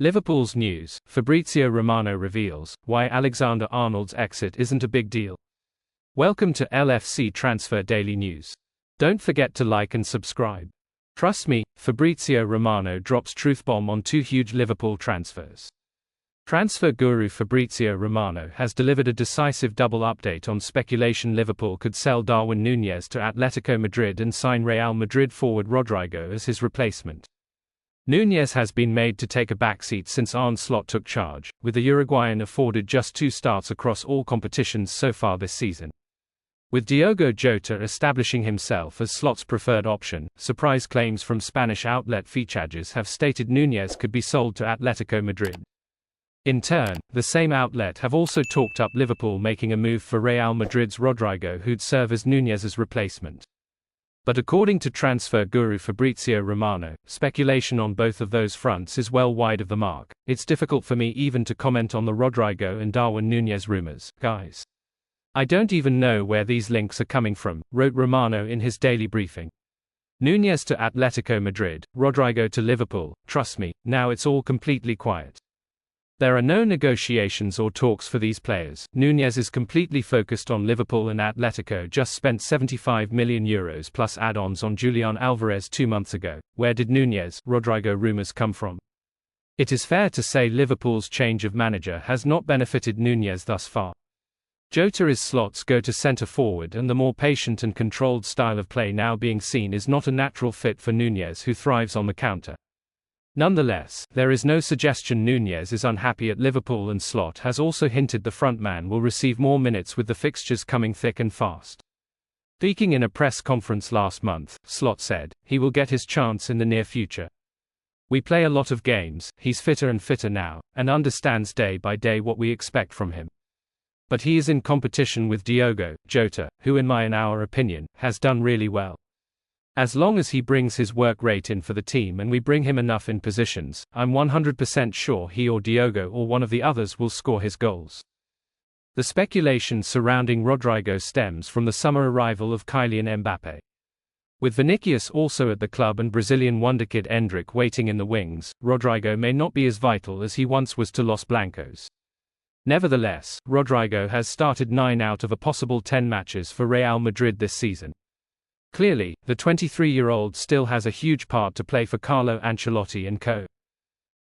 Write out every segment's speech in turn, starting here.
Liverpool's news, Fabrizio Romano reveals why Alexander-Arnold's exit isn't a big deal. Welcome to LFC Transfer Daily News. Don't forget to like and subscribe. Trust me, Fabrizio Romano drops truth bomb on two huge Liverpool transfers. Transfer guru Fabrizio Romano has delivered a decisive double update on speculation Liverpool could sell Darwin Núñez to Atletico Madrid and sign Real Madrid forward Rodrigo as his replacement. Núñez has been made to take a backseat since Arne Slot took charge, with the Uruguayan afforded just 2 starts across all competitions so far this season. With Diogo Jota establishing himself as Slot's preferred option, surprise claims from Spanish outlet Fichajes have stated Núñez could be sold to Atletico Madrid. In turn, the same outlet have also talked up Liverpool making a move for Real Madrid's Rodrigo, who'd serve as Núñez's replacement. But according to transfer guru Fabrizio Romano, speculation on both of those fronts is well wide of the mark. It's difficult for me even to comment on the Rodrigo and Darwin Núñez rumors, guys. I don't even know where these links are coming from, wrote Romano in his daily briefing. Núñez to Atletico Madrid, Rodrigo to Liverpool, trust me, now it's all completely quiet. There are no negotiations or talks for these players. Núñez is completely focused on Liverpool, and Atletico just spent €75 million plus add-ons on Julian Alvarez 2 months ago. Where did Núñez, Rodrigo rumors come from? It is fair to say Liverpool's change of manager has not benefited Núñez thus far. Jota is Slot's go-to centre-forward, and the more patient and controlled style of play now being seen is not a natural fit for Núñez, who thrives on the counter. Nonetheless, there is no suggestion Núñez is unhappy at Liverpool, and Slot has also hinted the frontman will receive more minutes with the fixtures coming thick and fast. Speaking in a press conference last month, Slot said, "He will get his chance in the near future. We play a lot of games, he's fitter and fitter now, and understands day by day what we expect from him. But he is in competition with Diogo Jota, who in our opinion, has done really well. As long as he brings his work rate in for the team and we bring him enough in positions, I'm 100% sure he or Diogo or one of the others will score his goals." The speculation surrounding Rodrigo stems from the summer arrival of Kylian Mbappé. With Vinicius also at the club and Brazilian wonderkid Endrick waiting in the wings, Rodrigo may not be as vital as he once was to Los Blancos. Nevertheless, Rodrigo has started 9 out of a possible 10 matches for Real Madrid this season. Clearly, the 23-year-old still has a huge part to play for Carlo Ancelotti and co.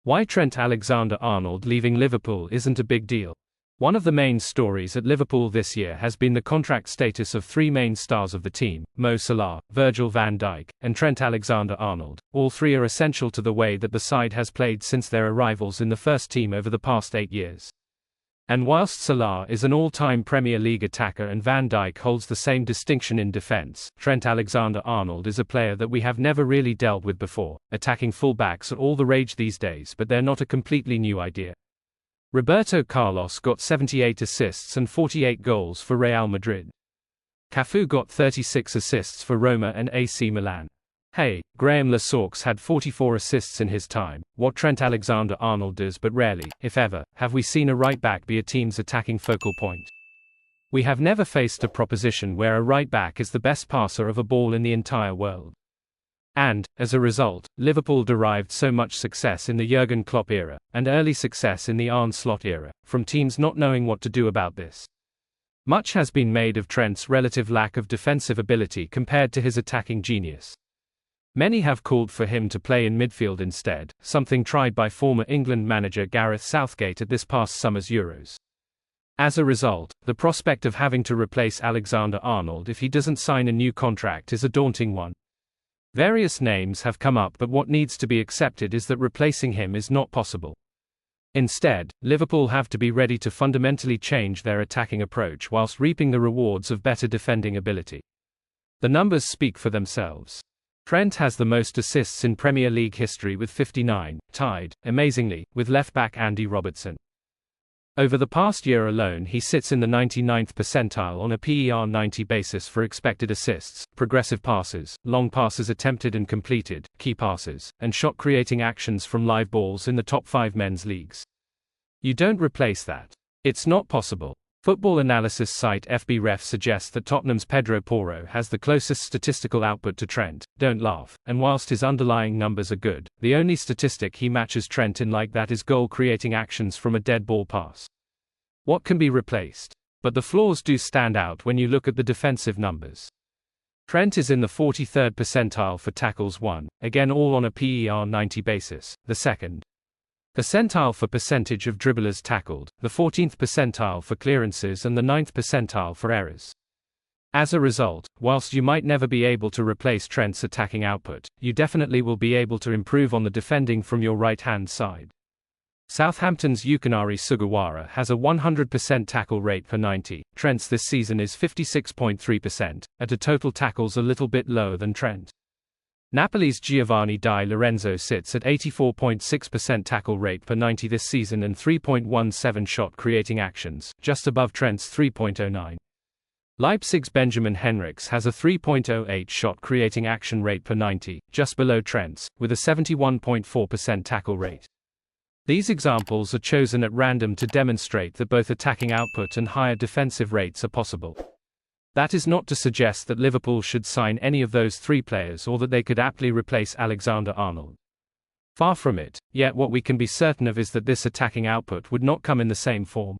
Why Trent Alexander-Arnold leaving Liverpool isn't a big deal. One of the main stories at Liverpool this year has been the contract status of 3 main stars of the team, Mo Salah, Virgil van Dijk, and Trent Alexander-Arnold. All 3 are essential to the way that the side has played since their arrivals in the first team over the past 8 years. And whilst Salah is an all-time Premier League attacker and Van Dijk holds the same distinction in defence, Trent Alexander-Arnold is a player that we have never really dealt with before. Attacking fullbacks are all the rage these days, but they're not a completely new idea. Roberto Carlos got 78 assists and 48 goals for Real Madrid. Cafu got 36 assists for Roma and AC Milan. Hey, Graham Lasaux had 44 assists in his time. What Trent Alexander-Arnold does, but rarely, if ever, have we seen a right-back be a team's attacking focal point. We have never faced a proposition where a right-back is the best passer of a ball in the entire world. And, as a result, Liverpool derived so much success in the Jurgen Klopp era, and early success in the Arne Slot era, from teams not knowing what to do about this. Much has been made of Trent's relative lack of defensive ability compared to his attacking genius. Many have called for him to play in midfield instead, something tried by former England manager Gareth Southgate at this past summer's Euros. As a result, the prospect of having to replace Alexander-Arnold if he doesn't sign a new contract is a daunting one. Various names have come up, but what needs to be accepted is that replacing him is not possible. Instead, Liverpool have to be ready to fundamentally change their attacking approach whilst reaping the rewards of better defending ability. The numbers speak for themselves. Trent has the most assists in Premier League history with 59, tied, amazingly, with left-back Andy Robertson. Over the past year alone he sits in the 99th percentile on a PER 90 basis for expected assists, progressive passes, long passes attempted and completed, key passes, and shot-creating actions from live balls in the top 5 men's leagues. You don't replace that. It's not possible. Football analysis site FBref suggests that Tottenham's Pedro Porro has the closest statistical output to Trent, don't laugh, and whilst his underlying numbers are good, the only statistic he matches Trent in like that is goal-creating actions from a dead ball pass. What can be replaced? But the flaws do stand out when you look at the defensive numbers. Trent is in the 43rd percentile for tackles won, again all on a PER 90 basis, the 2nd percentile for percentage of dribblers tackled, the 14th percentile for clearances and the 9th percentile for errors. As a result, whilst you might never be able to replace Trent's attacking output, you definitely will be able to improve on the defending from your right-hand side. Southampton's Yukinari Sugawara has a 100% tackle rate per 90, Trent's this season is 56.3%, at a total tackles a little bit lower than Trent. Napoli's Giovanni Di Lorenzo sits at 84.6% tackle rate per 90 this season and 3.17 shot creating actions, just above Trent's 3.09. Leipzig's Benjamin Henrichs has a 3.08 shot creating action rate per 90, just below Trent's, with a 71.4% tackle rate. These examples are chosen at random to demonstrate that both attacking output and higher defensive rates are possible. That is not to suggest that Liverpool should sign any of those three players or that they could aptly replace Alexander-Arnold. Far from it, yet what we can be certain of is that this attacking output would not come in the same form.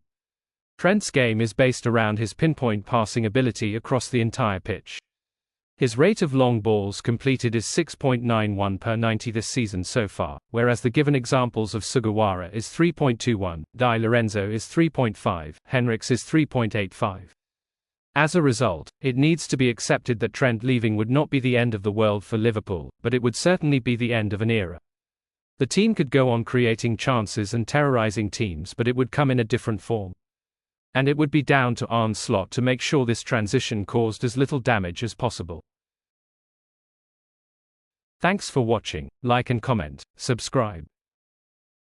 Trent's game is based around his pinpoint passing ability across the entire pitch. His rate of long balls completed is 6.91 per 90 this season so far, whereas the given examples of Sugawara is 3.21, Di Lorenzo is 3.5, Henrichs is 3.85. As a result, it needs to be accepted that Trent leaving would not be the end of the world for Liverpool, but it would certainly be the end of an era. The team could go on creating chances and terrorizing teams, but it would come in a different form. And it would be down to Arne Slot to make sure this transition caused as little damage as possible. Thanks for watching, like and comment, subscribe.